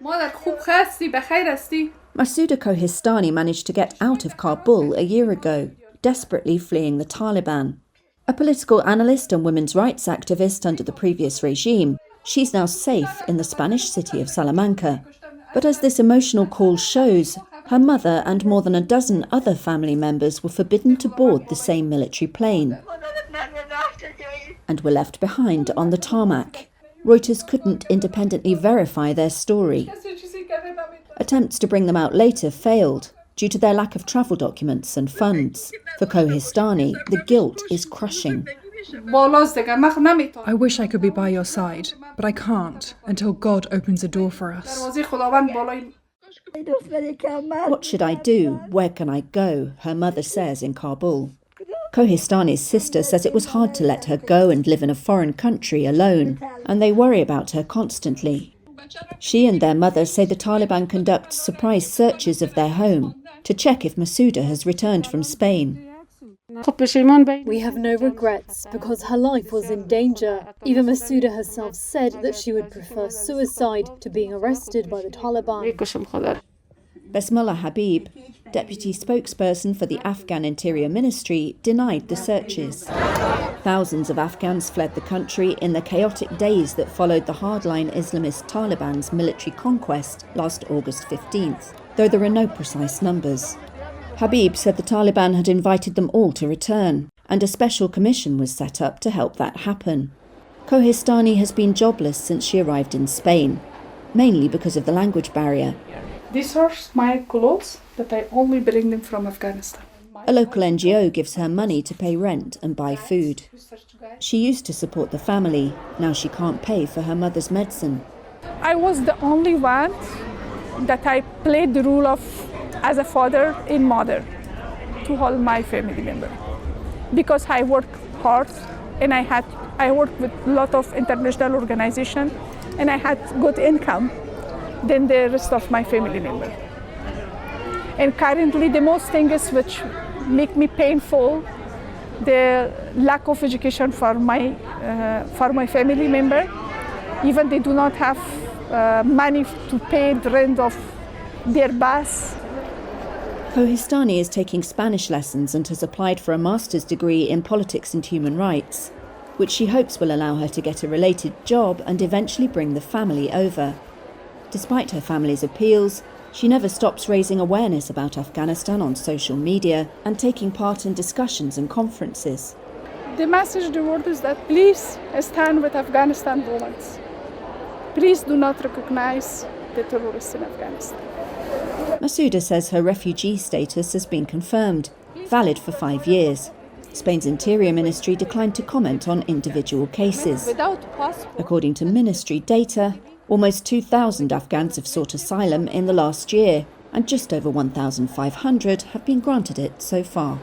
Masouda Kohistani managed to get out of Kabul a year ago, desperately fleeing the Taliban. A political analyst and women's rights activist under the previous regime, she's now safe in the Spanish city of Salamanca. But as this emotional call shows, her mother and more than a dozen other family members were forbidden to board the same military plane and were left behind on the tarmac. Reuters couldn't independently verify their story. Attempts to bring them out later failed due to their lack of travel documents and funds. For Kohistani, the guilt is crushing. I wish I could be by your side, but I can't until God opens a door for us. What should I do? Where can I go? Her mother says in Kabul. Kohistani's sister says it was hard to let her go and live in a foreign country alone, and they worry about her constantly. She and their mother say the Taliban conduct surprise searches of their home to check if Masouda has returned from Spain. We have no regrets because her life was in danger. Even Masouda herself said that she would prefer suicide to being arrested by the Taliban. Basmala Habib, deputy spokesperson for the Afghan Interior Ministry, denied the searches. Thousands of Afghans fled the country in the chaotic days that followed the hardline Islamist Taliban's military conquest last August 15th, though there are no precise numbers. Habib said the Taliban had invited them all to return, and a special commission was set up to help that happen. Kohistani has been jobless since she arrived in Spain, mainly because of the language barrier. These are my clothes that I only bring them from Afghanistan. A local NGO gives her money to pay rent and buy food. She used to support the family. Now she can't pay for her mother's medicine. I was the only one that I played the role of as a father and mother to all my family members. Because I worked hard and I worked with a lot of international organizations and I had good income than the rest of my family members. And currently the most things which make me painful, the lack of education for my family member. Even they do not have money to pay the rent of their bus. Kohistani is taking Spanish lessons and has applied for a master's degree in politics and human rights, which she hopes will allow her to get a related job and eventually bring the family over. Despite her family's appeals, she never stops raising awareness about Afghanistan on social media and taking part in discussions and conferences. The message to the world is that please stand with Afghanistan women. Please do not recognize the terrorists in Afghanistan. Masouda says her refugee status has been confirmed, valid for 5 years. Spain's Interior Ministry declined to comment on individual cases. According to ministry data, almost 2,000 Afghans have sought asylum in the last year, and just over 1,500 have been granted it so far.